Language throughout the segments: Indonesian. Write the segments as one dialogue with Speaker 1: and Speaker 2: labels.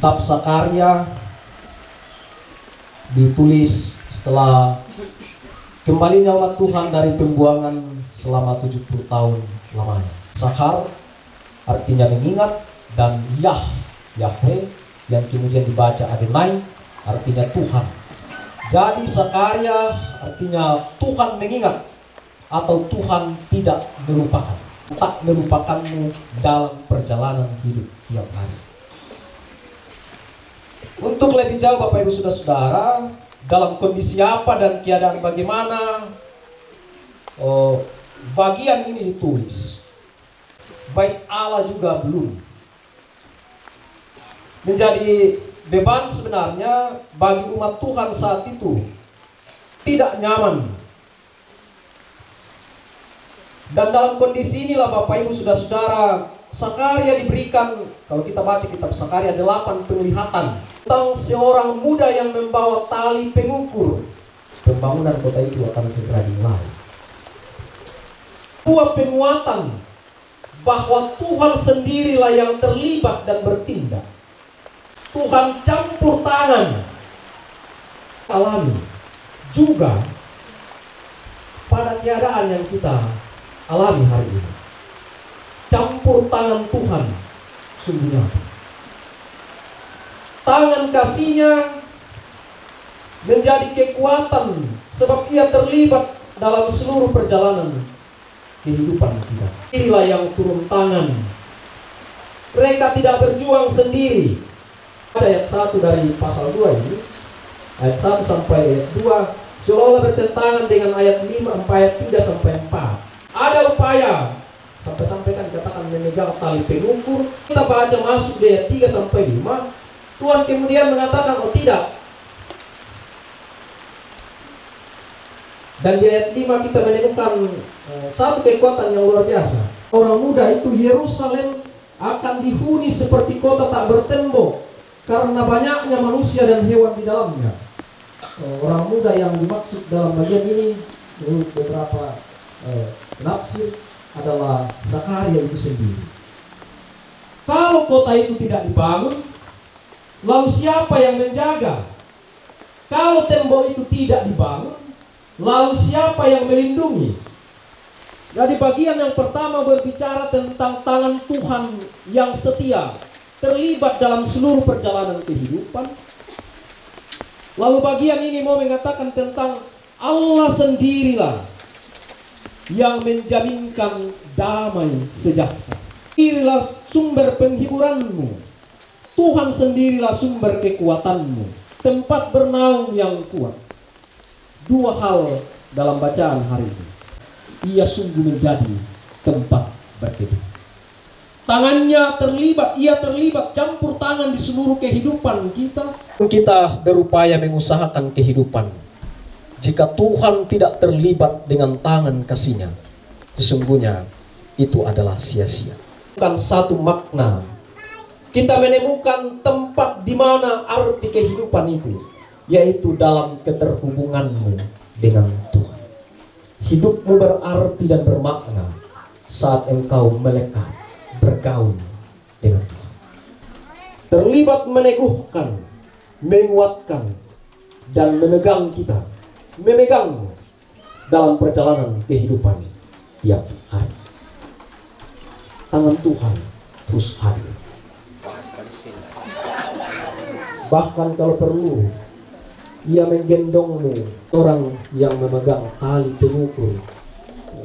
Speaker 1: Kitab Sakarya ditulis setelah kembalinya umat Tuhan dari pembuangan selama 70 tahun lamanya. Sakar artinya mengingat, dan Yahweh yang kemudian dibaca Adonai artinya Tuhan. Jadi Sakarya artinya Tuhan mengingat atau Tuhan tidak melupakan. Tak melupakanmu dalam perjalanan hidup tiap hari. Untuk lebih jauh Bapak Ibu Saudara-saudara, dalam kondisi apa dan keadaan bagaimana bagian ini ditulis. Baik Allah juga belum. Menjadi beban sebenarnya bagi umat Tuhan saat itu tidak nyaman. Dan dalam kondisi inilah Bapak Ibu Saudara-saudara, Sakarya diberikan, kalau kita baca kitab Sakarya, 8 penglihatan tentang seorang muda yang membawa tali pengukur. Pembangunan kota itu akan segera dimulai. Sebuah penguatan bahwa Tuhan sendirilah yang terlibat dan bertindak. Tuhan campur tangan alami juga pada keadaan yang kita alami hari ini. Campur tangan Tuhan sungguh nyata. Tangan kasih-Nya menjadi kekuatan sebab Ia terlibat dalam seluruh perjalanan kehidupan kita. Inilah yang turun tangan. Mereka tidak berjuang sendiri. Ayat 1 dari pasal 2 ini, ayat 1 sampai ayat 2 seolah-olah bertentangan dengan ayat 5 ayat 3 sampai 4. Ada upaya sampai kan dikatakan memegang tali pengukur. Kita baca masuk di ayat 3 sampai 5. Tuhan kemudian mengatakan, oh tidak. Dan di ayat 5 kita menemukan satu kekuatan yang luar biasa. Orang muda itu, Yerusalem akan dihuni seperti kota tak bertembok karena banyaknya manusia dan hewan di dalamnya. Orang muda yang dimaksud dalam bagian ini menurut beberapa penafsir adalah Sakarya itu sendiri. Kalau kota itu tidak dibangun, lalu siapa yang menjaga? Kalau tembok itu tidak dibangun, lalu siapa yang melindungi? Jadi bagian yang pertama berbicara tentang tangan Tuhan yang setia, terlibat dalam seluruh perjalanan kehidupan. Lalu bagian ini mau mengatakan tentang Allah sendirilah yang menjaminkan damai sejahtera. Inilah sumber penghiburanmu. Tuhan sendirilah sumber kekuatanmu, tempat bernaung yang kuat. Dua hal dalam bacaan hari ini. Ia sungguh menjadi tempat berteduh. Tangannya terlibat, ia terlibat campur tangan di seluruh kehidupan kita. Kita berupaya mengusahakan kehidupan. Jika Tuhan tidak terlibat dengan tangan kasih-Nya, sesungguhnya itu adalah sia-sia. Bukan satu makna. Kita menemukan tempat di mana arti kehidupan itu, yaitu dalam keterhubunganmu dengan Tuhan. Hidupmu berarti dan bermakna saat engkau melekat, bergaul dengan Tuhan. Terlibat meneguhkan, menguatkan, dan memegang kita. Memegang dalam perjalanan kehidupan tiap hari. Tangan Tuhan terus hadir. Bahkan kalau perlu, Ia menggendongmu, orang yang memegang tali pengukur.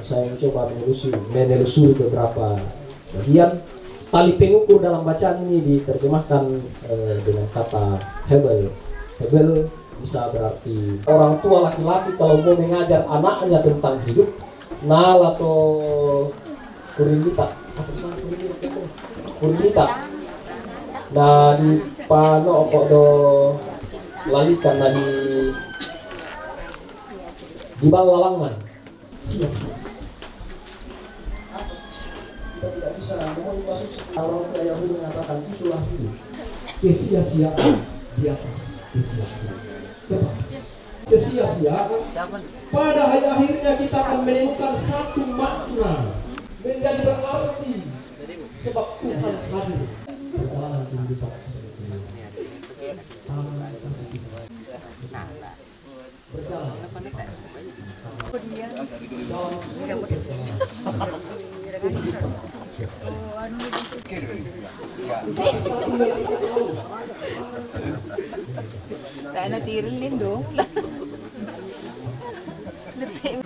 Speaker 1: Saya mencoba menelusuri beberapa bagian. Tali pengukur dalam bacaan ini diterjemahkan dengan kata hebel. Hebel bisa berarti orang tua laki-laki kalau mau mengajar anaknya tentang hidup, nal atau kurilita. Kurilita. Nah di pano kok do lalikan na di bawah lalangan sia-sia. Kita tidak bisa memasuki orang Yahudi mengatakan itulah hidup. Kesia-siaan di atas kesia-siaan. Kesia-siaan. Pada akhirnya kita akan menemukan satu makna menjadi berarti sebab Tuhan hadir. Perjalanan kehidupan seperti ini.
Speaker 2: Tak nak tirilin dong. Detik.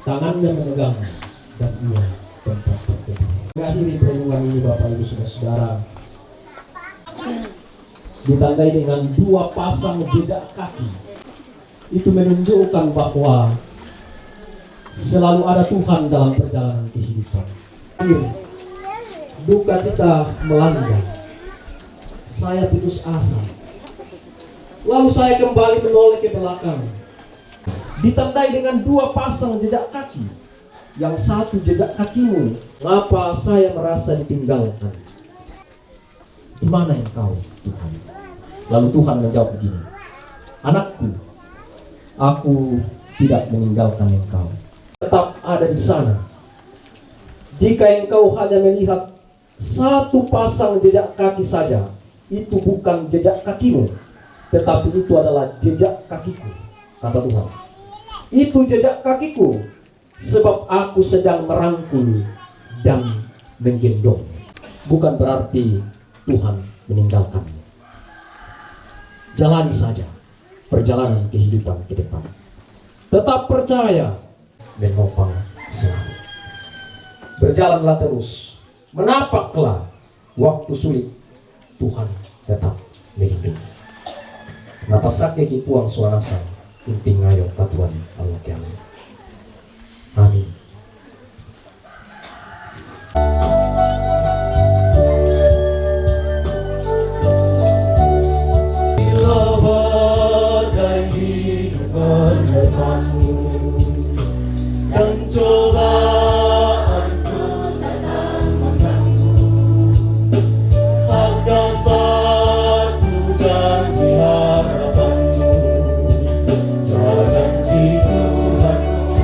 Speaker 1: Tangannya memegang dan ia tempat berteduh. Mengakhiri pertemuan ini Bapak Ibu Saudara-saudara, ditandai dengan dua pasang jejak kaki. Itu menunjukkan bahwa selalu ada Tuhan dalam perjalanan kehidupan. Duka cita melanda, saya putus asa. Lalu saya kembali menoleh ke belakang. Ditandai dengan dua pasang jejak kaki. Yang satu jejak kakimu, mengapa saya merasa ditinggalkan? Di mana engkau, Tuhan? Lalu Tuhan menjawab begini, anakku, aku tidak meninggalkan engkau. Tetap ada di sana. Jika engkau hanya melihat satu pasang jejak kaki saja, itu bukan jejak kakimu, tetapi itu adalah jejak kakiku, kata Tuhan. Itu jejak kakiku, sebab aku sedang merangkul dan menggendong. Bukan berarti Tuhan meninggalkanmu. Jalani saja perjalanan kehidupan ke depan. Tetap percaya, menopang selalu. Berjalanlah terus, menapaklah waktu sulit, Tuhan tetap melindungi. Napasake kipuang suanasa, inting ngayo katuan Allah kiamat. Amin. Bila badai hidup menerpamu dan cobaan pun datang mengganggu, ada satu janji harapanmu, janji Tuhanmu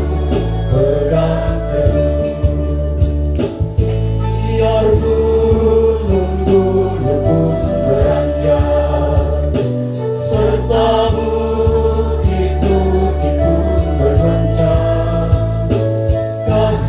Speaker 1: pegang teguh. Biar gunung-gunung pun beranjak, serta bukit-bukit pun bergoncang, kasih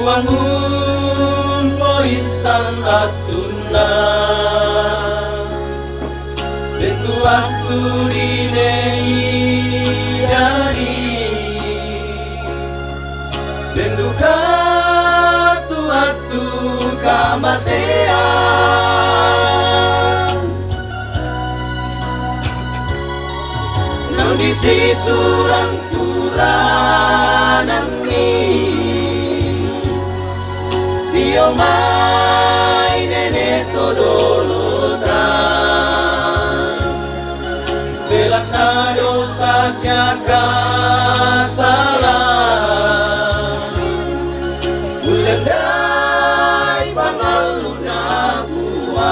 Speaker 3: wangun poisan atuna bentu waktu dinei dari benduka tu kamatean nang di situ ranturanang Dio mai nene todolotan belak na dosa siaka salah ulendai pangaluna buah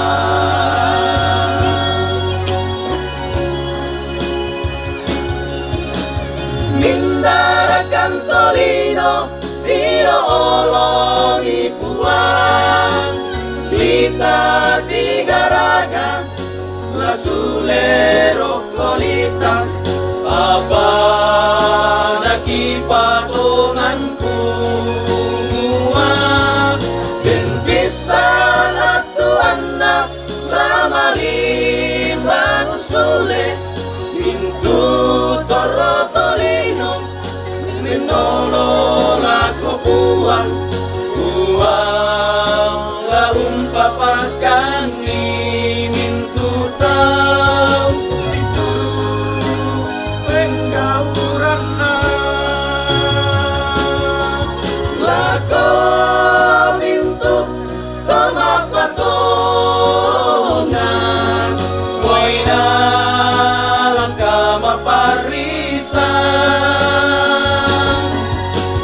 Speaker 3: mindarakan tolino Dio olongi puang lita tiga raga la sulero kolita apa naki patungan kumua ben pisan atu anak lamalim bangun sule pintu torotolino menolola kopuan uang la umpapakan ni mintu tau situ penggauran lako mintu tomak patongan moina langka maparisan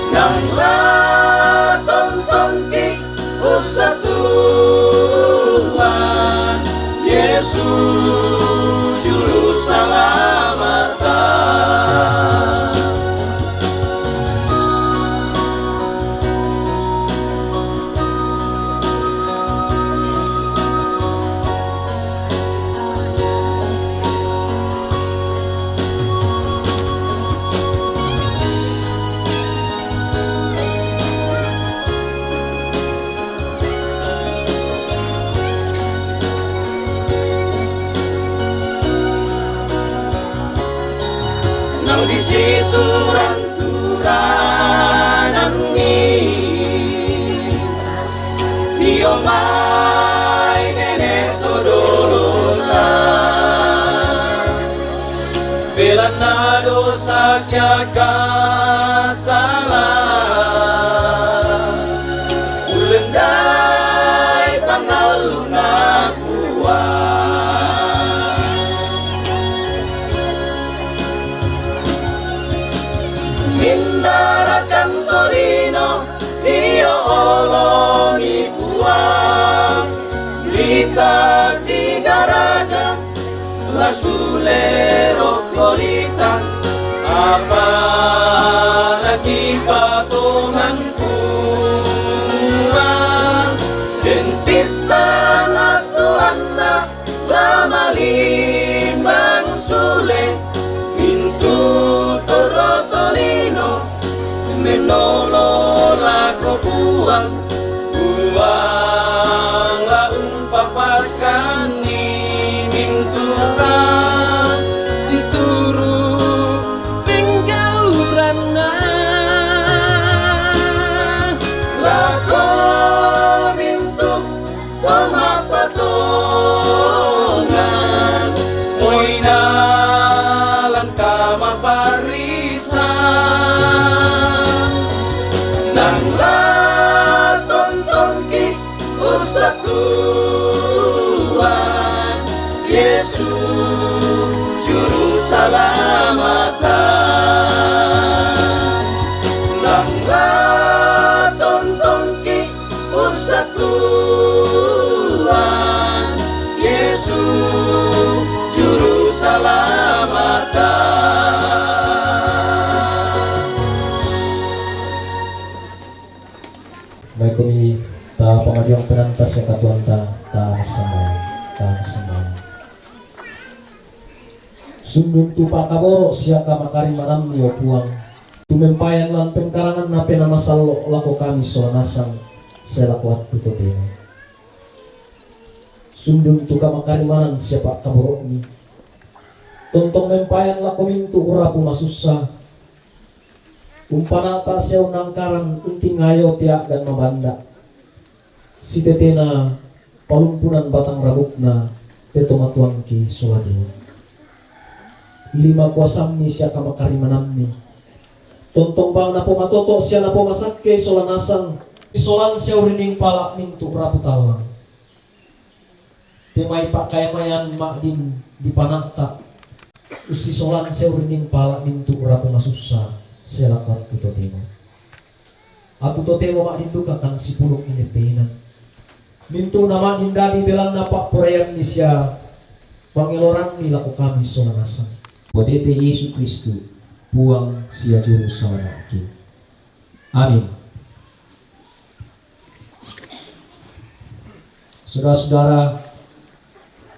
Speaker 3: nang la tonton ki usatuan Yesus juru salamatan nang di situ ranturanang Dio mai nene todolotan bela na dosa siaka salah ulendai pangaluna buah mindarakan tolino Dio olongi buang lita tiga raga la sulero kolita apa lagi patungan kuang dentisan atu anak lamalim bangun sule pintu torotolino menolola kopuang uang la umpapakan ni mintukan situru penggauranna lako mintu tomak patongan moina langka maparisan nang la tonton ki usatuan Yesus juru salamatan nang la tonton ki usatuan Yesus juru salamatan.
Speaker 1: Baik kami ta pengajuan penantas yang katuan ta semang. Sundun tu pakaboro siaka makari maram ni opuang Tumempayan lan pengkarangan na penamasal lako kami solanasan selakuat putotena. Sundung tu kamakarimanan siapa kaborok ni. Tontong mempayan lako mintu urapu masusa. Umpanata sew nangkaran unting ngayo tiak dan mabanda. Si tetena palumpunan batang rabukna tetomatuan ki soladeo. 5 kuasami siya kamakarimanan ni. Tontong bang napo matoto siya napo masakke solanasan isolan siya urining pala mintu rapu tawang. Temay pakayamayan makdin di panakta usisolan siya urining pala mintu rapu masusa selakat tutotemo. At tutotemo makdin duka kan si pulok initenan. Mintu nama dindali belang napak poreyan ni siya pangeloran nila ko kami solanasan. Wadete Yesus Kristus buang sia juru sawanaki. Amin. Saudara-saudara,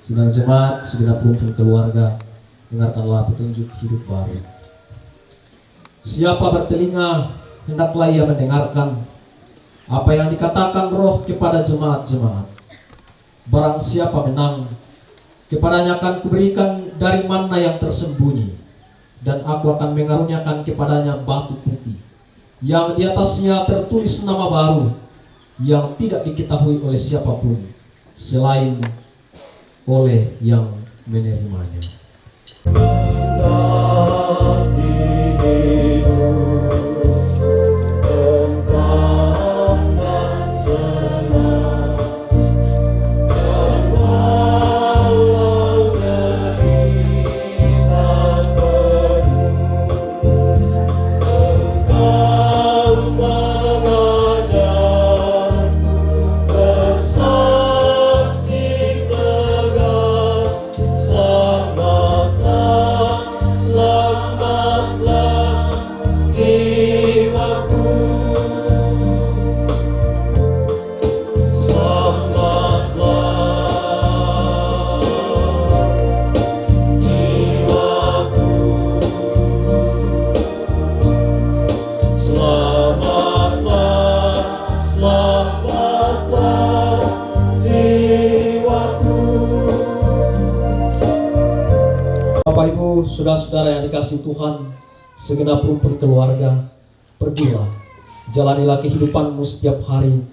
Speaker 1: saudara jemaat, segenap rumpun keluarga, dengarkanlah petunjuk hidup baru. Siapa bertelinga, hendaklah ia mendengarkan apa yang dikatakan Roh kepada jemaat-jemaat. Barang siapa menang, kepadanya akan kuberikan dari mana yang tersembunyi, dan aku akan mengaruniakan kepadanya batu putih yang di atasnya tertulis nama baru yang tidak diketahui oleh siapapun selain oleh yang menerimanya. Bapak Ibu, saudara-saudara yang dikasihi Tuhan, segenap rumpun keluarga, pergilah, jalanilah kehidupanmu setiap hari.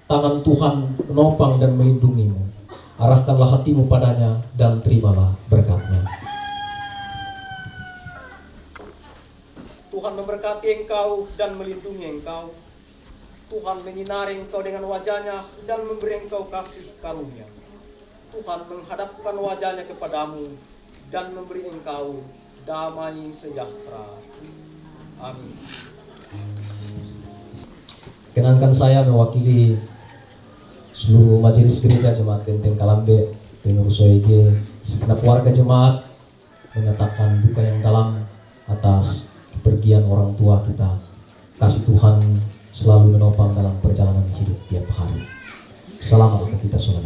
Speaker 1: Tangan Tuhan menopang dan melindungimu. Arahkanlah hatimu padanya dan terimalah berkat-Nya. Tuhan memberkati engkau dan melindungi engkau. Tuhan menyinari engkau dengan wajah-Nya dan memberi engkau kasih karunia. Tuhan menghadapkan wajah-Nya kepadamu dan memberi engkau damai sejahtera. Amin. Kenankan saya mewakili seluruh majelis gereja Jemaat Benteng Kalambe, pengurus OEG, segenap warga jemaat menyatakan duka yang dalam atas kepergian orang tua kita. Kasih Tuhan selalu menopang dalam perjalanan hidup tiap hari. Selamat untuk kita saudara.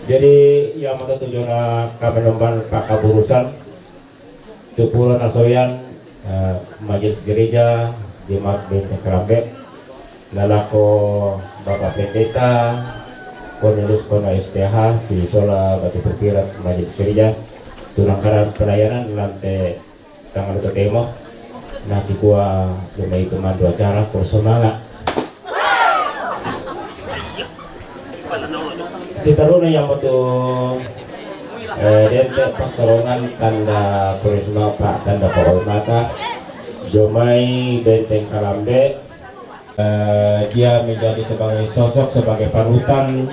Speaker 4: Jadi yang mana tujuan kami lomban pakaburusan Tupuran Asoyan Majelis Gereja Jemaat Benteng Kalambe lalako Bapak Pendeta Cornelius Kono STH di Sola Batu Perkirat Majelis Gereja tunangkaran pelayanan lantai tanggal Temo nanti gua lumai teman dua acara personal Sitaruna yang betul dente pasarongan tanda Purisma Pak tanda Pohormata Jomai Benteng Kalambe. Dia menjadi sebagai sosok sebagai panutan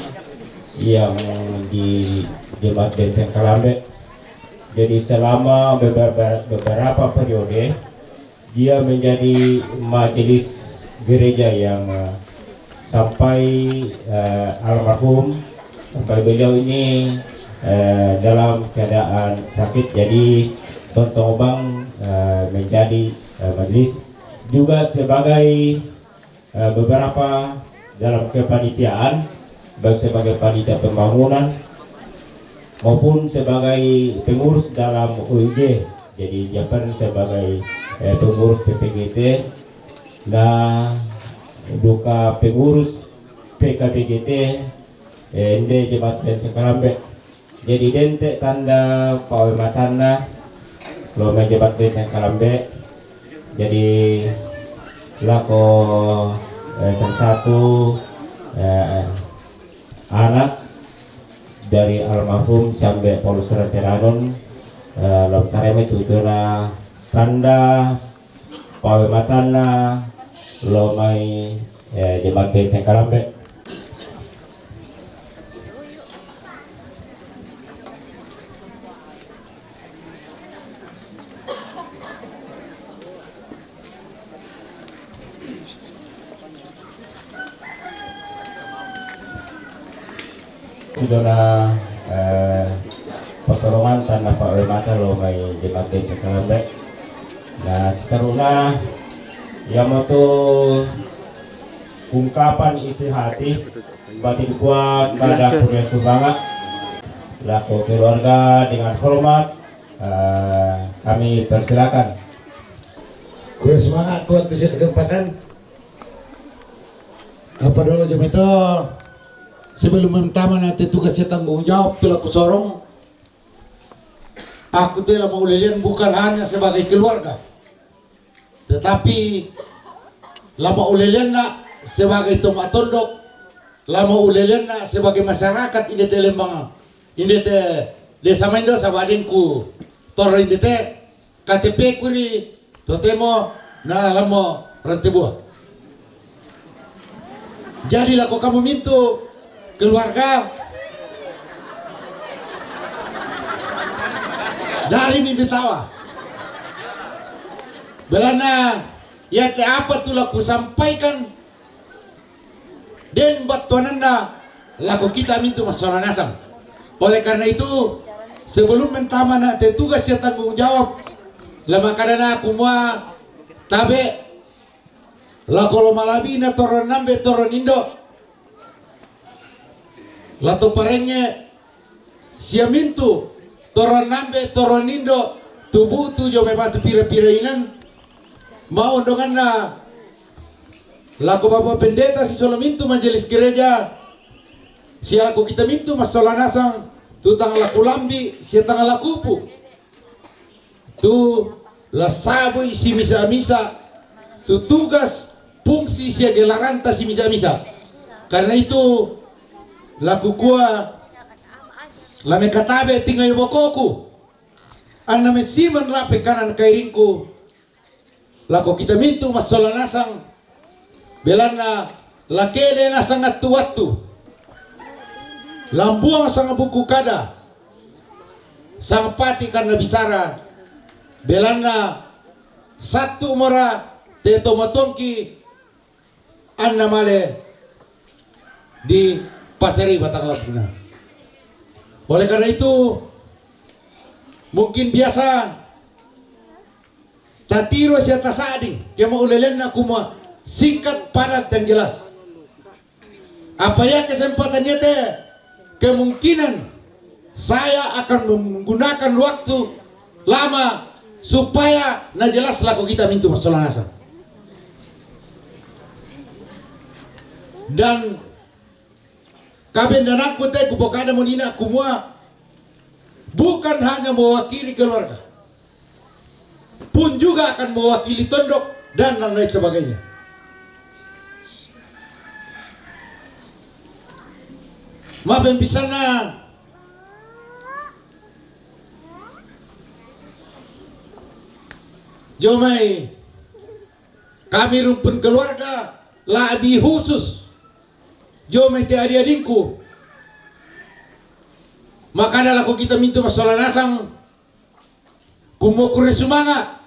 Speaker 4: yang di Jemaat Benteng Kalambe. Jadi selama beberapa periode dia menjadi majelis gereja yang sampai almarhum sampai beliau ini dalam keadaan sakit, jadi Tontong Obang menjadi majelis juga sebagai beberapa dalam kepanitiaan, baik sebagai panitia pembangunan maupun sebagai pengurus dalam UIJ. Jadi dia pernah sebagai pengurus PPGT, nah duka pengurus PKBGT Ende Jemaat Benteng Kalambe. Jadi dente tanda Pawe Matana lo Jemaat Benteng Kalambe. Jadi lako salah satu anak dari almarhum sampai Paulus Rateranon lontareme tutuna tanda Pawe Matana lo mai Jemaat Benteng Kalambe. Kudona pertolongan tanda Pak Mata lo mai Jemaat Benteng Kalambe. Nah karena yang itu ungkapan isi hati batin kuat pada punya sumbangan laku keluarga dengan hormat kami persilakan.
Speaker 5: Kurang semangat kuat kesempatan. Apa dulu jam itu sebelum pertama nanti tugasnya tanggung jawab telah kusorong. Aku telah mau lilian bukan hanya sebagai keluarga, tetapi lama ulelian nak sebagai tomak tondok, lama ulelian nak sebagai masyarakat ini te Lembang, ini te desa Mendo sabadinku, tor ini te KTP kuri, totemo na lama rantebua. Jadi lah kok kamu mintu keluarga dari mimpi tawa belana ya te apa tuh laku sampaikan dan batuananda laku kita mintu masalah nasam. Oleh karena itu sebelum mentama na te tugas ya tanggung jawab lama kadana aku mua tabe laku lo malabi na toron nambe toron indo lato parengnya siamintu toron nambe toron indo tubuh tu jo batu pira-pira inan mau dengan na laku bapak pendeta si solomintu majelis gereja si aku kita mintu masalah nasang tu tanggal laku lambi si tanggal laku pu tu la sabu si misa-misa tu tugas fungsi si gelaranta si misa-misa. Karena itu laku kuah lame katabe tinggal bokoku anna mesiman lape kanan kairingku laku kita mintu masalah nasang belana lakele na sangat tuatu lambuang sangat buku kada sang pati karena bisara belana satu mora teto matonki anna male di Paseri Batang Lampuna. Oleh karena itu mungkin biasa tatiro siata sading kema ulelen aku mah singkat padat dan jelas. Apa ya kesempatannya teh kemungkinan saya akan menggunakan waktu lama supaya na jelas laku kita mintu masalah nasa. Dan kabin dan aku teh kubokada monina kumua bukan hanya mewakili keluarga, pun juga akan mewakili tondok dan lain sebagainya. mapempisana Jomai kami rumpun keluarga labi khusus Jomai te adik-adikku makanya laku kita minta masalah nasang kumokure semangat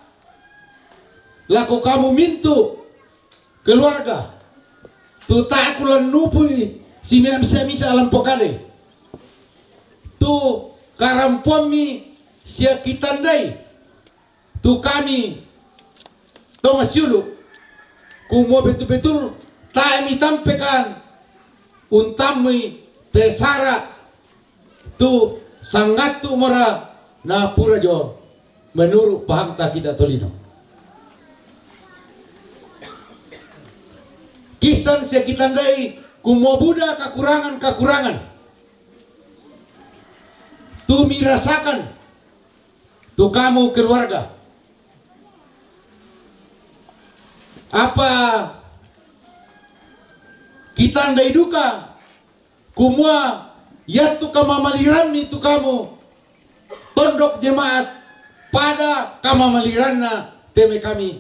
Speaker 5: laku kamu mintu keluarga tu tak kulan nupui si bisa alam pokale tu karampuami sia kitandai tu kami Thomas Yulu kumo betul-betul tak mi tampekan untami pesara tu sangat tu mora na pura jo menurut paham tak kita tolino kisan sia kitandai kumo buda kakurangan tu mirasakan tu kamu keluarga apa kita ndai duka kumua ya tu kamamalirami tu kamu tondok jemaat pada kamamalirana teme kami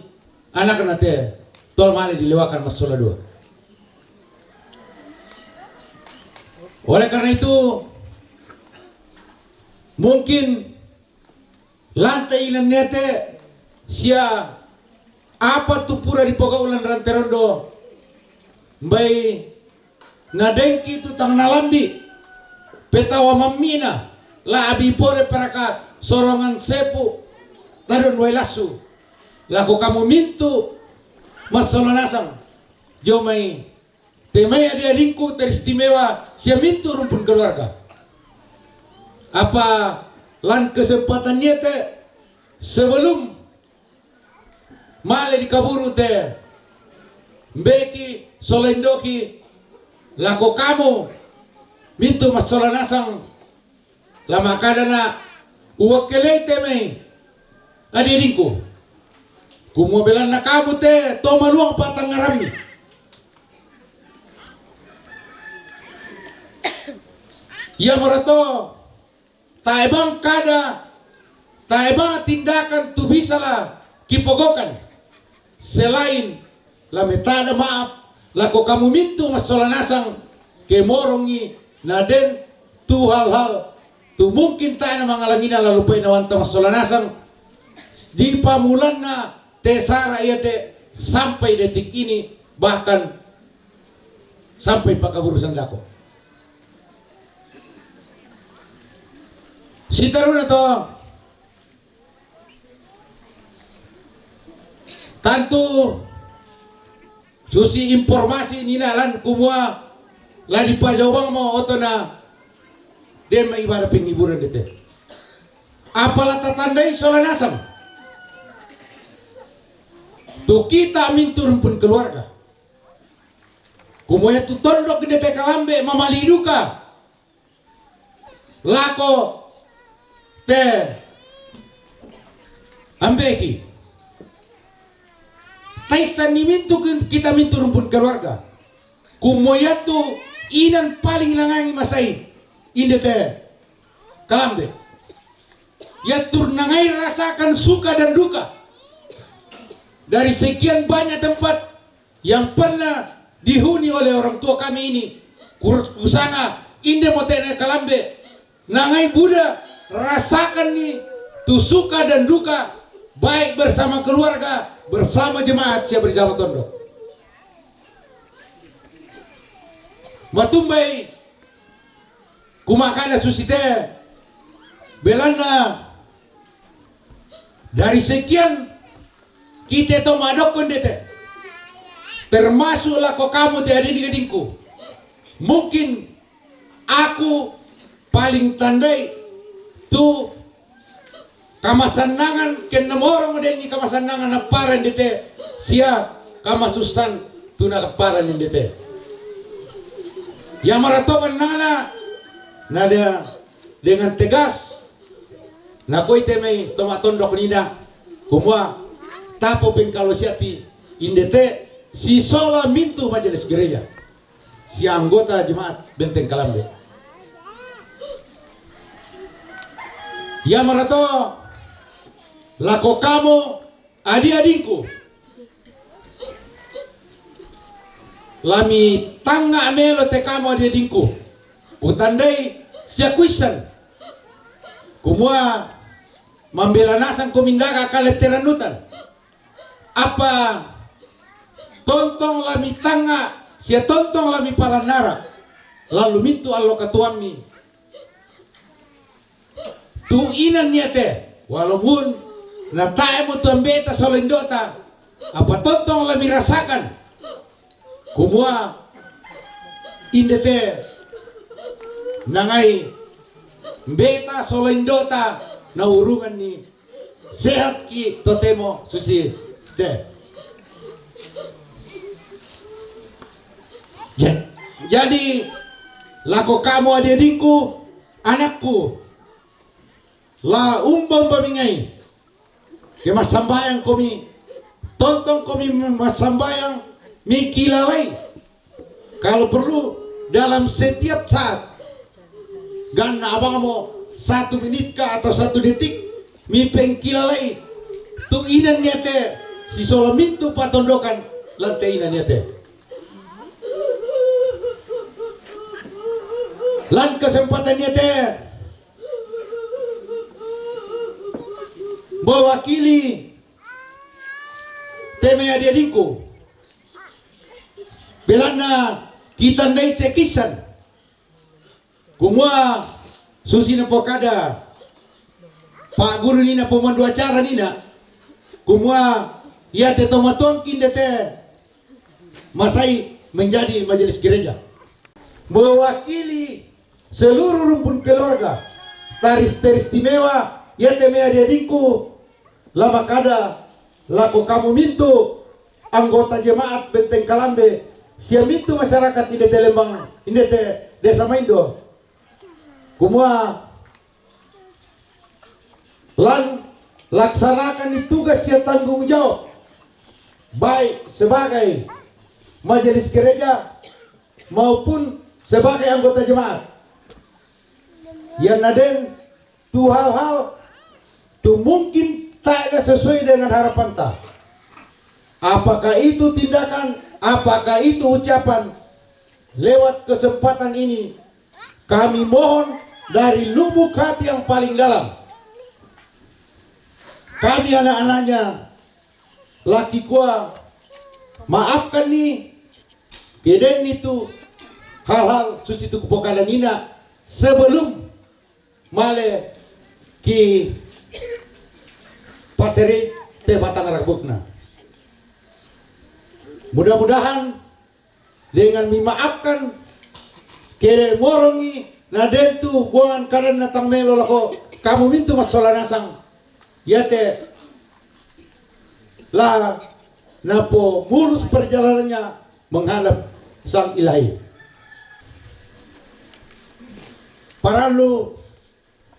Speaker 5: anak nate tol male dilewakan masalah dua. Oleh karena itu mungkin lantai ilan nete sia apa tu pura di poga ulan ranterondo mbay nadengki tu tang nalambi petawa mamina la abi pore peraka sorongan sepu tadon wailasu laku kamu mintu masalah nasang jomai temai adik-adikku teristimewa sia mintu rumpun keluarga apa lan kesempatan nyete sebelum male di kaburu te mbeki solendoki lako kamu mintu masalah nasang lama kadana uwakelei temei adik-adikku kumobelan na kamu te toma luang patang ngarami ya morato taibang kada taibang tindakan tu bisalah kipogokan selain lametada maaf lako kamu mintu masalah nasang kemorongi naden tu hal-hal tu mungkin tayo na mangalangina lalupay na wanta masalah nasang di pamulan na tesara iyate sampai detik ini bahkan sampai pakaburusan dako si taruna to tantu susi informasi ninalan kumua ladi pajawang mo oto na den maibadah penghiburan dete apalah tatandai soal nasam tu kita minturun pun keluarga kumua tu tondok dete kalambe mamali duka lako te ambeki taisan ni mintu kita mintu rumpun keluarga kumoya tu inan paling nangangi masai inde te kalambe ya tur nangai rasakan suka dan duka dari sekian banyak tempat yang pernah dihuni oleh orang tua kami ini kusanga inde motene kalambe nangai buda rasakan nih tu suka dan duka baik bersama keluarga bersama jemaat siap berjalan tondo matumbai kumakana susite belanda dari sekian kita to madokon dete termasuklah kok kamu te adik-adikku mungkin aku paling tandai tu kamasanangan kenemorong deni kamasanangan naparan dete sia kamasusan tu nakaparan dete yang maratoban nana nada dengan tegas nakoi temei toma tondok nida kumua tapo pengkalo siapi indete si sola mintu majelis gereja si anggota jemaat Benteng Kalambe Ya marato lako kamu adik-adikku lami tanga melo te kamu adik-adikku utandai sia kuisan kumua membela nasan kumindaga kale teranutan apa tontong lami tanga sia tontong lami palanara lalu mintu allo katuami tu inan niate walaupun na tae mo tu ambeta solendota apa tontong lami rasakan kumua indete nangai beta solendota na urungan ni sehat ki totemo susi de jadi lako kamu adik-adikku anakku la umbang bamingai ke masambayang komi tonton komi masambayang mi kilalai kalau perlu dalam setiap saat ganna abang mo 1 menit ka atau 1 detik mi pengkilalai tu inan niate si solomintu patondokan lantai inan niate lan kesempatan niate mewakili teme adik-adikku belana kita ndai sekisan kumua susi na pokada Pak Guru nina pemandu acara nina kumua ia te tomatongkin dete masai menjadi majelis gereja mewakili seluruh rumpun keluarga teristimewa ia teme adik-adikku lama kada laku kamu mintu anggota jemaat Benteng Kalambe siam mintu masyarakat di Dete Lembang ini desa Maindo kumua lan laksanakan di tugas yang tanggung jawab baik sebagai majelis gereja maupun sebagai anggota jemaat yang naden tu hal-hal tu mungkin tak sesuai dengan harapan ta apakah itu tindakan apakah itu ucapan lewat kesempatan ini kami mohon dari lubuk hati yang paling dalam kami anak-anaknya laki gua maafkan nih keden itu hal-hal susi tu kepokadan ina sebelum male ki paseri te batang rakbukna mudah-mudahan dengan memaafkan kere morongi nadentu buangan karan natang melo lako kamu mintu masalah nasang yate lah napo mulus perjalanannya menghadap sang ilahi para lu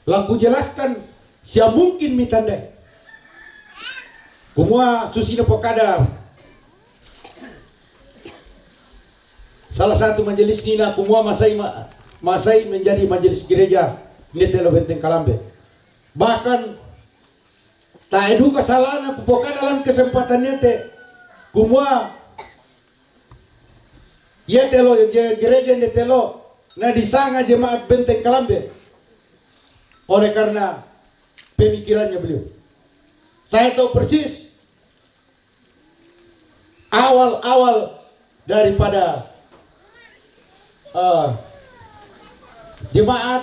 Speaker 5: laku jelaskan siapa mungkin mitande kumua susina pokada salah satu majelis nina kumua masai menjadi majelis gereja di Telo Benteng Kalambe bahkan tak edu kesalahan pokada dalam kesempatannya te kumua ya telo gereja di Telo na disanga jemaat Benteng Kalambe oleh karena pemikirannya beliau saya tahu persis awal-awal daripada jemaat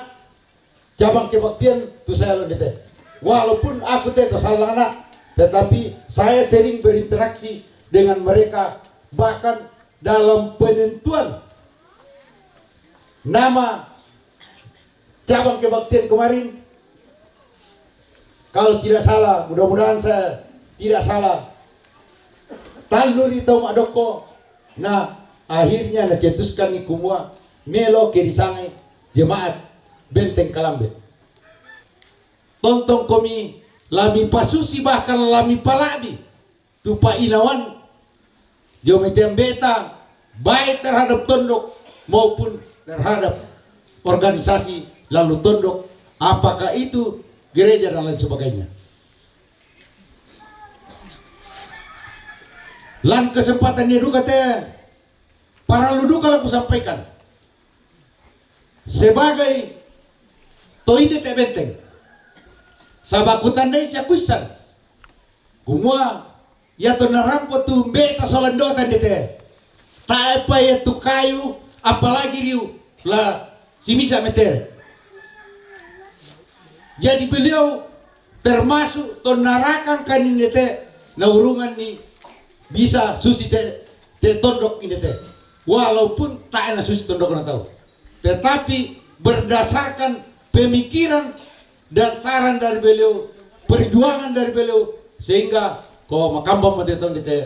Speaker 5: cabang kebaktian tu saya londet walaupun aku teh salah anak tetapi saya sering berinteraksi dengan mereka bahkan dalam penentuan nama cabang kebaktian kemarin kalau tidak salah mudah-mudahan saya tidak salah Tanluri tau Madoko nah akhirnya nacetuskan ni kumua melo kirisangai jemaat Benteng Kalambe tontong komi lami pasusi bahkan lami palabi tupa inawan jometian beta baik terhadap tondok maupun terhadap organisasi lalu tondok apakah itu gereja dan lain sebagainya. Lan kesempatan dia duka teh para ludu kalau aku sampaikan sebagai toide teh benteng sabakutan dai sia kuisan kumua ya to narampo tu beta solandotan dia teh ta apa ya tu kayu apalagi riu lah si misa meter. Jadi beliau termasuk to narakan kan ini teh naurungan ni bisa susi te tondok ini teh walaupun tak enak susi tondok orang tahu, tetapi berdasarkan pemikiran dan saran dari beliau, perjuangan dari beliau, sehingga kau makamba mati tahun di teh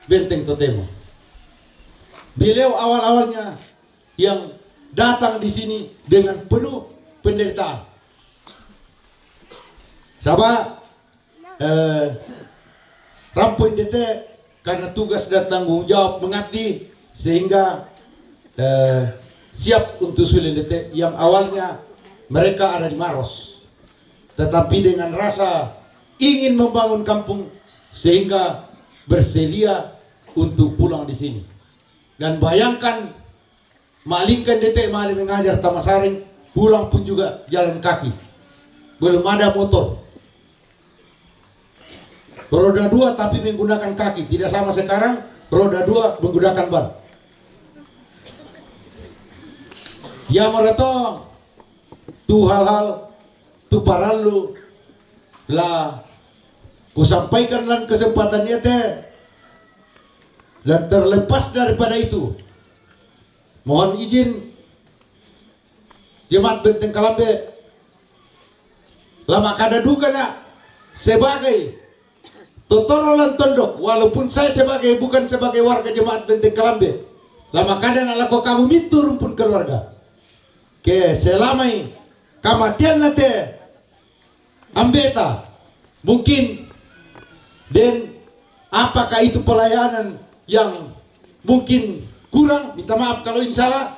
Speaker 5: benteng totemo. Beliau awal-awalnya yang datang di sini dengan penuh penderitaan. Sabah Rampoin DT karena tugas dan tanggung jawab mengabdi sehingga siap untuk sulin DT yang awalnya mereka ada di Maros, tetapi dengan rasa ingin membangun kampung sehingga bersedia untuk pulang di sini. Dan bayangkan malingkan DT mali mengajar Tamasaring, pulang pun juga jalan kaki, belum ada motor. Roda 2 tapi menggunakan kaki, tidak sama sekarang roda 2 menggunakan ban. Ya mereto tu hal-hal tu paralu lah kusampaikan lan kesempatannya teh. Dan terlepas daripada itu mohon izin Jemaat Benteng Kalambe lama kada duka nak sebagai Totoro lan tondok, walaupun saya bukan sebagai warga Jemaat Benteng Kalambe, lama kadang alako kamu mitur pun keluarga. Ke selamai kamatian nate ambeta mungkin dan apakah itu pelayanan yang mungkin kurang, minta maaf kalau insalah.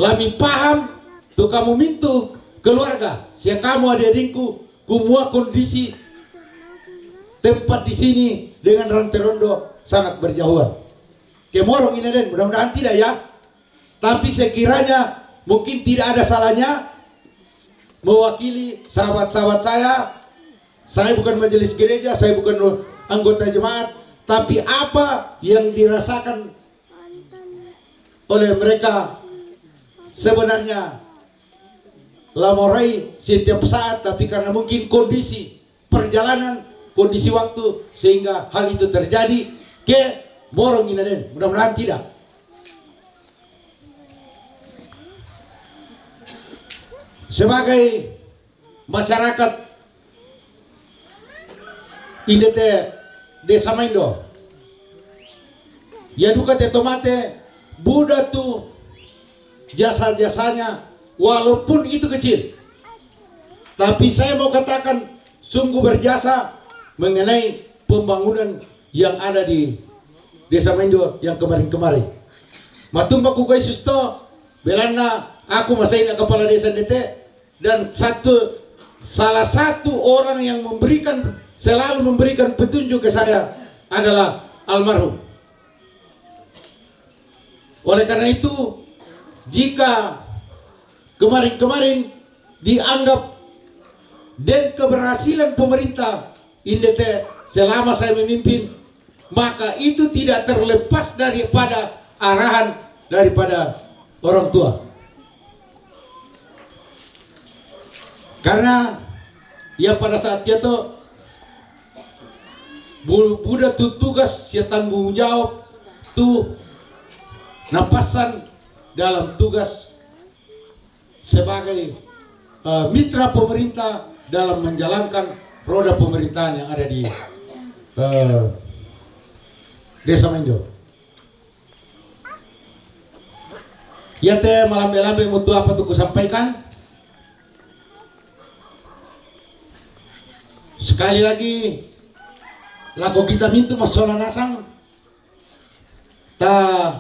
Speaker 5: Lami paham tuh kamu mintu keluarga, sia kamu adik-adikku kumua kondisi tempat di sini dengan rantai rondo sangat berjauhan. Kemorong ini den, mudah-mudahan tidak ya. Tapi sekiranya mungkin tidak ada salahnya mewakili sahabat-sahabat saya. Saya bukan majelis gereja, saya bukan anggota jemaat, tapi apa yang dirasakan oleh mereka sebenarnya lamorai setiap saat, tapi karena mungkin kondisi perjalanan, kondisi waktu sehingga hal itu terjadi ke morong ini den. Mudah-mudahan tidak. Sebagai masyarakat ini teh Desa Maindo, ya duka teh tomate Buddha tuh jasa-jasanya walaupun itu kecil, tapi saya mau katakan sungguh berjasa mengenai pembangunan yang ada di Desa Maindo yang kemarin-kemarin. Matumba kukai susto belana aku masih ingat kepala desa DT, dan salah satu orang yang selalu memberikan petunjuk ke saya adalah almarhum. Oleh karena itu, jika kemarin-kemarin dianggap dan keberhasilan pemerintah INDT selama saya memimpin, maka itu tidak terlepas daripada arahan daripada orang tua. Karena ya pada saat itu Buddha tuh tugas ya tanggung jawab tuh napasan dalam tugas sebagai mitra pemerintah dalam menjalankan roda pemerintahan yang ada di Desa Maindo. Ya teh malam-malam mutu apa tuh kusampaikan. Sekali lagi lagu kita mintu masalah nasang ta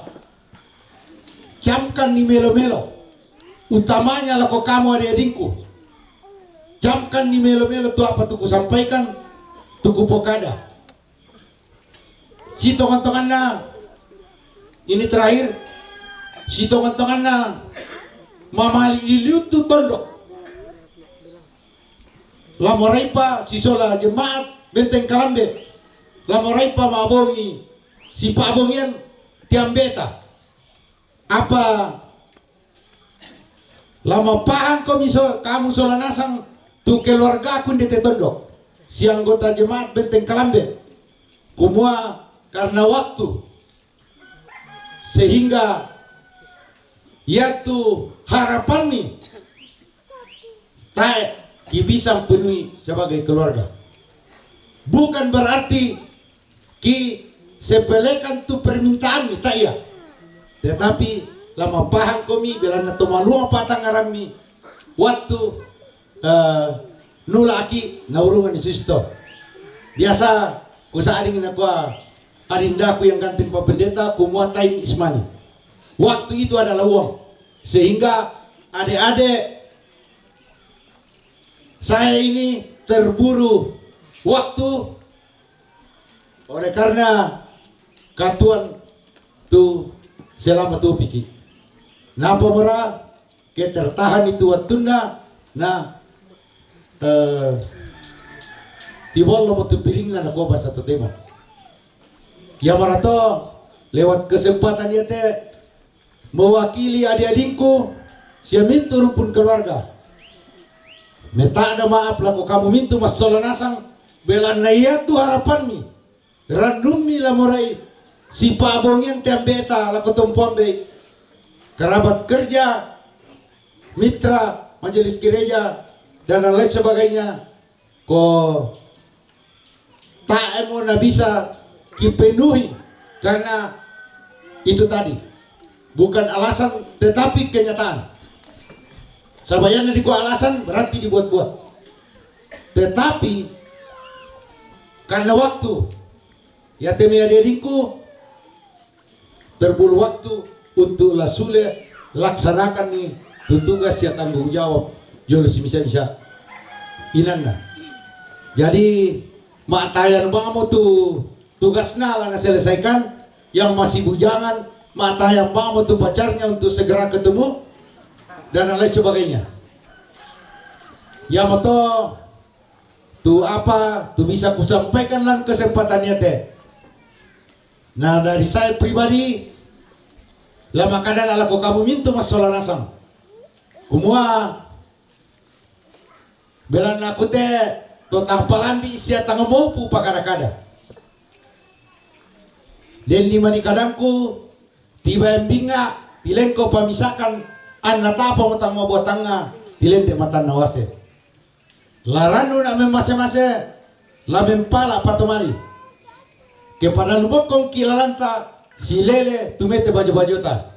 Speaker 5: camkan di melo-melo utamanya lako kamu adik-adikku, camkan di melo-melo tu apa tuku sampaikan, tuku pokada. Si tongan-tongan na, ini terakhir, si tongan-tongan na, mamali iliut tu tondok. Lamorai pa si sola jemaat Benteng Kalambe, lamorai pa maabongi si Pak Abongian tiambeta. Apa lama paham kamu sola nasang tu keluarga aku di tondok si anggota jemaat Benteng Kalambe kumua karena waktu sehingga ya tu harapan nih tak bisa penuhi sebagai keluarga. Bukan berarti ki sepelekan tu permintaan nih tak iya, tetapi lama paham komi bila na tomalua patang arami waktu nula aki naurungan isisto biasa kusaading aku adindaku yang ganting pak pendeta kumua time ismani. Waktu itu adalah uang, sehingga adik-adik saya ini terburu waktu oleh karena katuan tu selama tu pikir napa merah ketertahan itu watunda na tibol lo tu piring na nako bahasa tu tema ya marato lewat kesempatan dia teh mewakili adik-adikku siamintu rumpun keluarga. Meta ada maaf laku kamu mintu mas solanasang belan naya tu harapan mi radumi lamorai si Pak Abongian tiambeta laku tumpuan be kerabat kerja mitra majelis gereja dan lain sebagainya ko tak mau bisa dipenuhi karena itu tadi bukan alasan tetapi kenyataan. Sabayana di alasan berarti dibuat-buat. Tetapi karena waktu ya temi adik-adikku terburu waktu untuk lasule laksanakan nih tugas ya tanggung jawab yo bisa inanna. Jadi mak tayan bangamu tuh tugasnya lah selesaikan, yang masih bujangan mak tayan bangamu tuh pacarnya untuk segera ketemu dan lain sebagainya. Ya moto tu apa tu bisa kusampaikan dalam kesempatannya teh. Nah dari saya pribadi lama kadang ala ko kamu mintu mas solanasang kumua belan aku teh totang palambi isia tangamopu pakada-kada dan di mani kadangku tiba yang binga tilengko pamisakan anak apa matang mau buat tangga tilendek mata nawase laranu nak memase-mase la mempala patomali kepada lubokong kilalanta si lele tumete baju-baju ta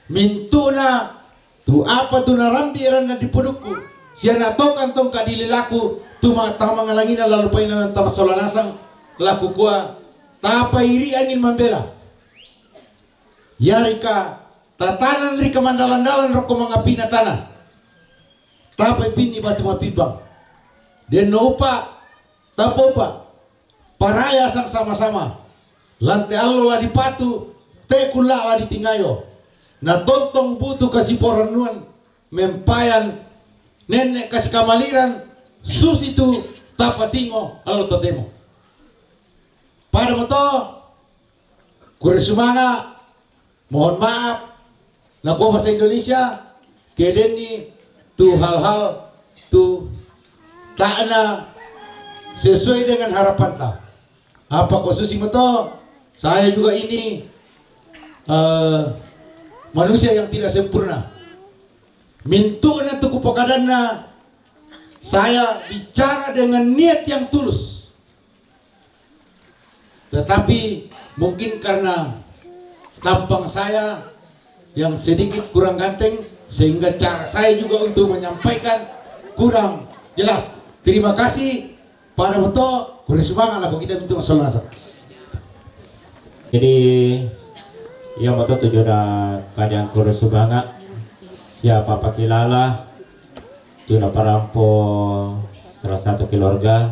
Speaker 5: mintuna tu apa tu narambi rana di pudukku si anak tokan tong kadililaku tu matang mangalangina lalu paina tama solanasang laku kuah tapa iri angin membela yarika tatanan rika mandalan-dalan roko mangapina tanah tapi pini batu mapibang dan upa tapopa paraya sang sama-sama lantai allo lah dipatu tekula lah ditinggayo na tontong butuh kasih poranuan mempayan nenek kasih kamaliran sus itu tapatingo allo totemo pada moto kuresumanga mohon maaf nakuha bahasa Indonesia kedeni tu hal-hal tu tak na sesuai dengan harapan ta apa khusus moto saya juga ini manusia yang tidak sempurna mintu na tuku pokadanna saya bicara dengan niat yang tulus tetapi mungkin karena tampang saya yang sedikit kurang ganteng sehingga cara saya juga untuk menyampaikan kurang jelas. Terima kasih pada betul kurang semangat lah kita untuk masalah nasab.
Speaker 4: Jadi yang moto tujuan kalian kurang semangat siapa pakilala tuna parampo salah satu keluarga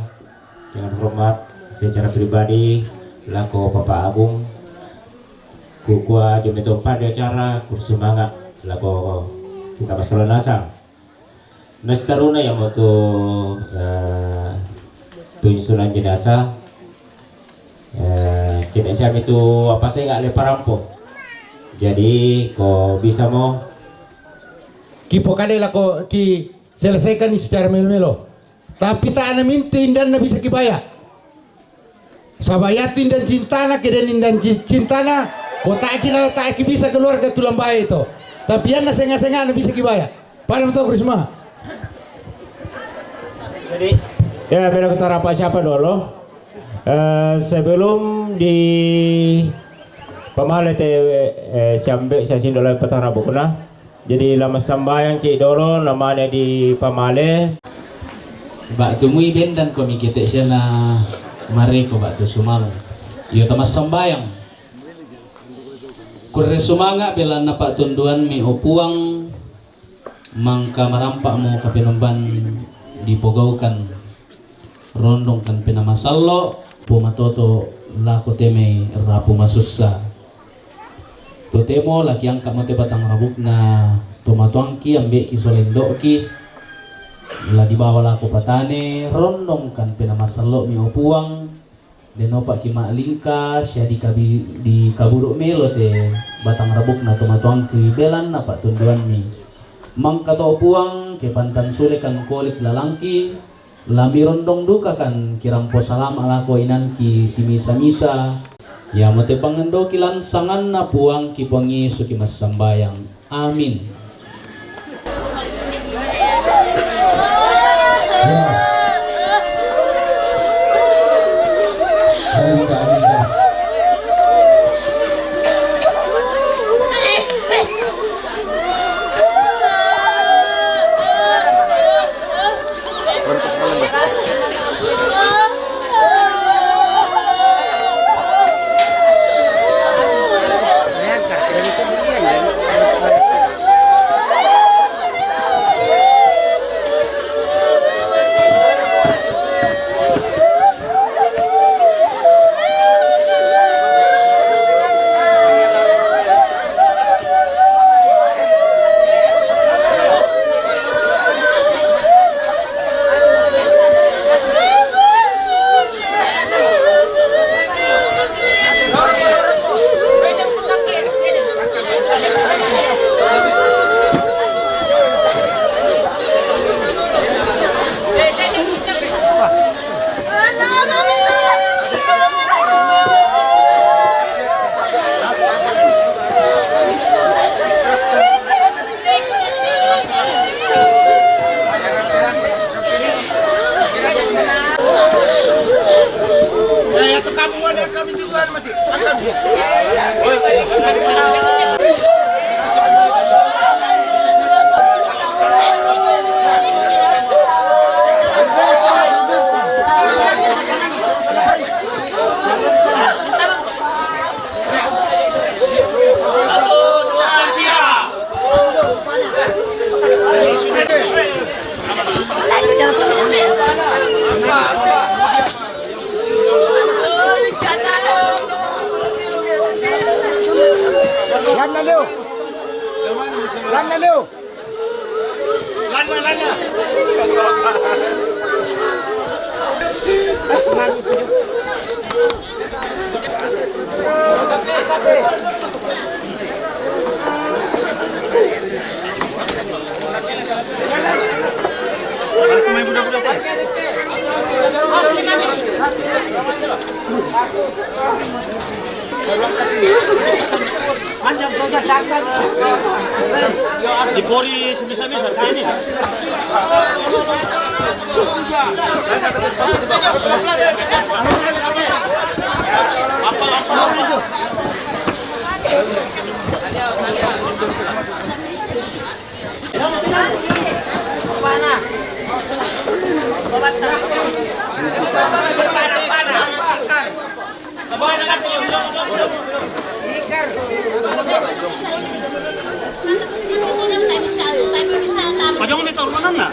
Speaker 4: dengan hormat secara pribadi laku Papa Agung kukua di tempat di acara kursumangat laku kita masalah nasang nastaruna yang mau penyusunan jenazah tidak siap itu apa saya nggak lepar rampo jadi kok bisa mau
Speaker 5: kipo kadela ko ki selesaikan ini secara melo-melo tapi tak ana mintin dan na bisa kibaya sabayatin dan cintana kedenin dan cintana ko tak bisa keluar ke tulang bayi itu tapi yana senga-senga na bisa kibaya pada betul Krisma
Speaker 4: jadi ya beda ketara Pak siapa dulu sebelum di pemale siambe saya sindolai petara bukuna jadi lama sambayang ki dolo namanya di pamale
Speaker 6: bak tumui bendan ko mikite siya na mari ko bak tu sumalong iyo tamas sambayang kurre sumanga bila napak tunduan mi opuang mangka marampak mo kapinumban dipogaukan rondong kan pinamasallo pumatoto lako teme rapu masussa totemo laki angka mate batang rabuk na tomatuangki ambe ki solendoki la di bawah lako patane rondong kan pinamasallo mi opuang denopa ki maklingka sia di kaburuk melo te batang rabuk na tomatuangki belan apa tunduan mi mangka to opuang ke pantan sule kan kolik lalangki lambi rondong duka kan kirampo salam ala ko inan ki simisa-misa ya mate pangendo kilan sangan na puang ki pongi suki mas sambayang amin
Speaker 3: Dipori semisa-misa ini. Pajong ni tahu mana na?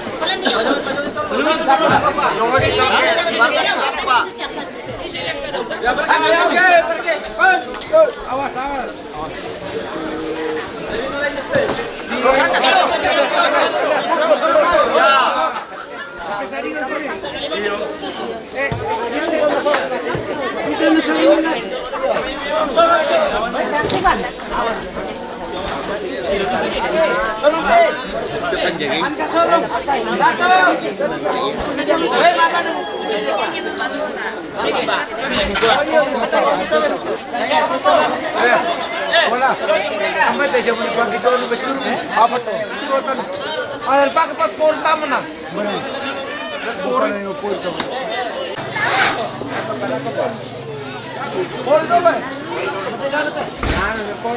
Speaker 7: Wala. Sampai teh jamu pagi tu nu besul. Apa tu? Turutan. Ada pakai pat por tamu na. Benar. Por ni por tamu. Por tu ba? Por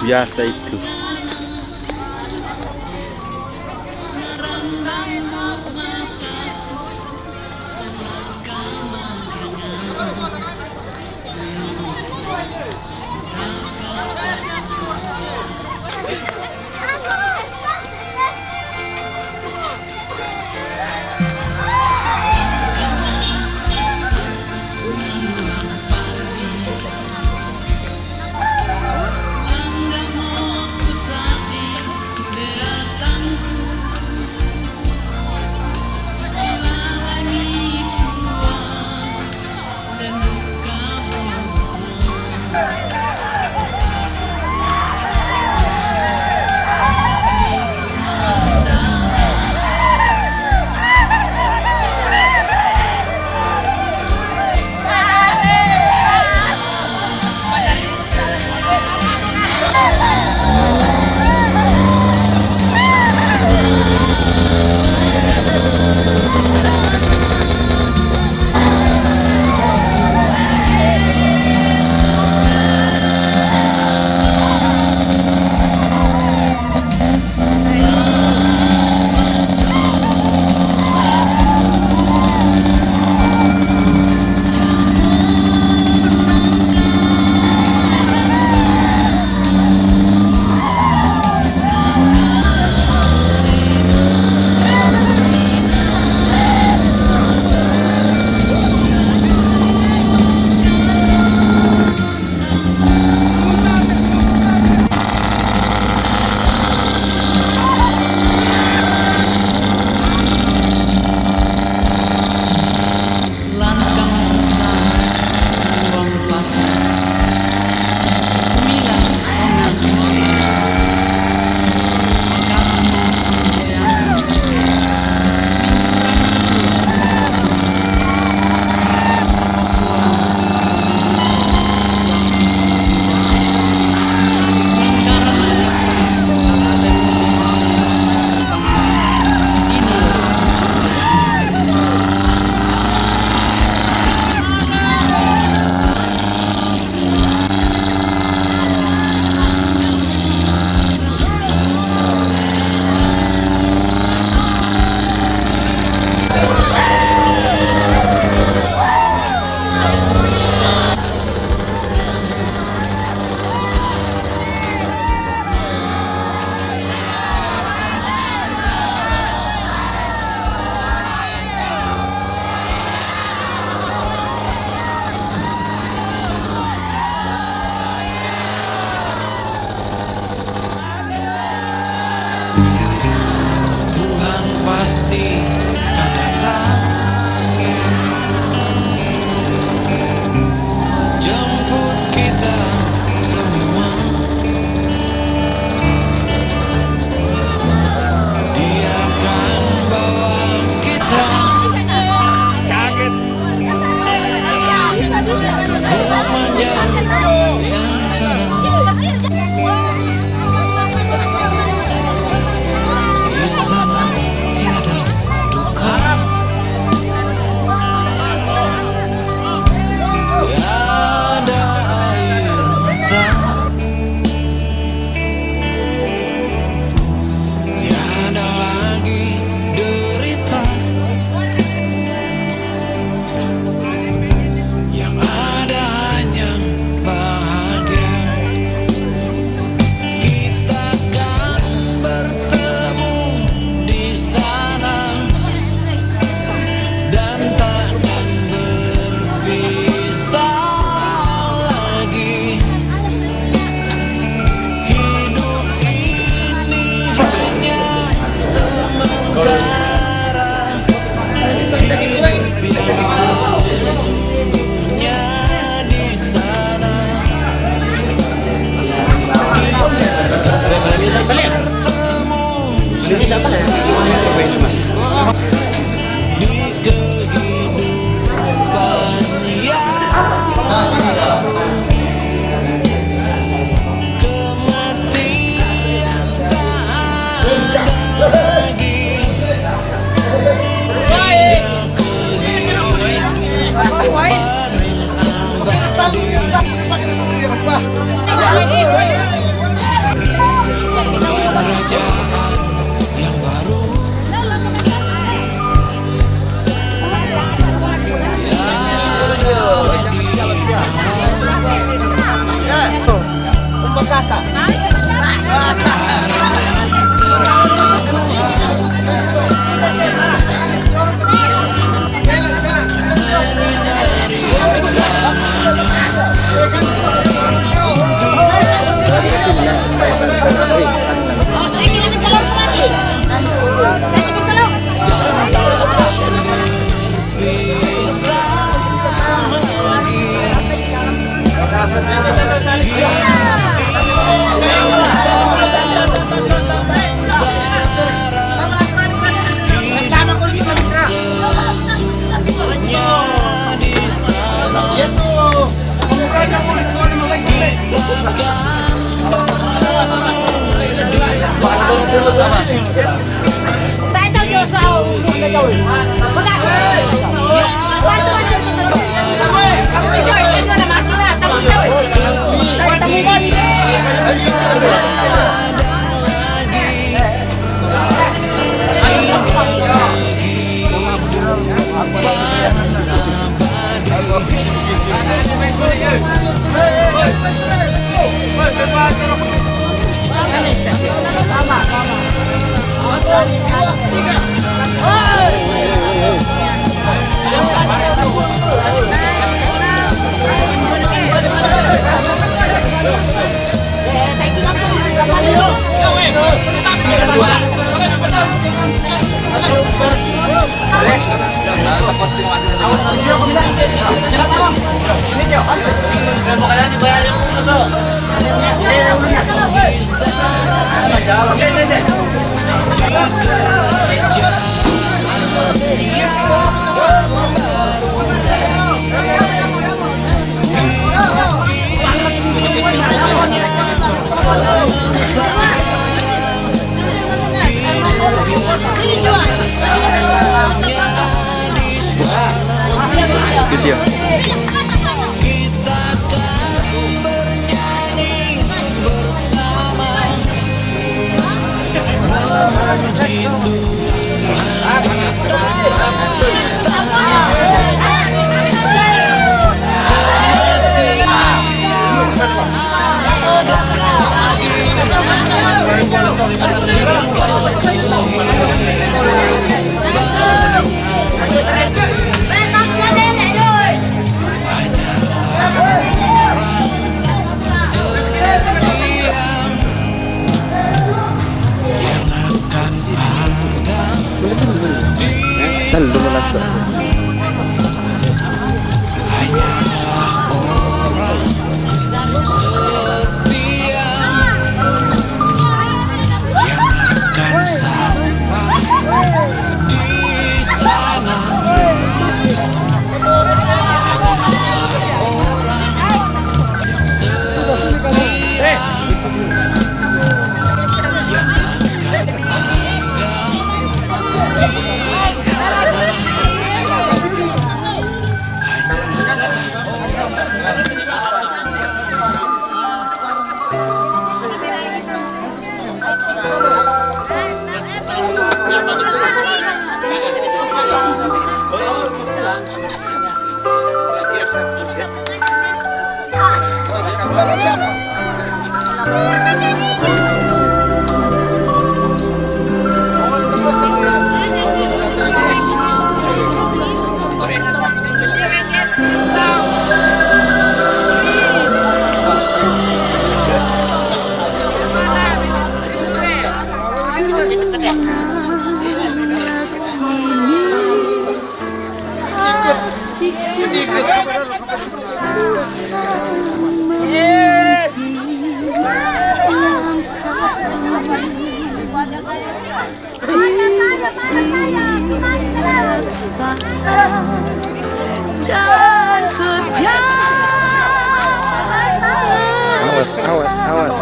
Speaker 8: biasa itu.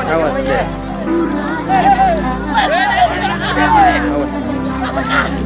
Speaker 7: Awas deh.
Speaker 8: Hatiku berserah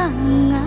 Speaker 8: tangan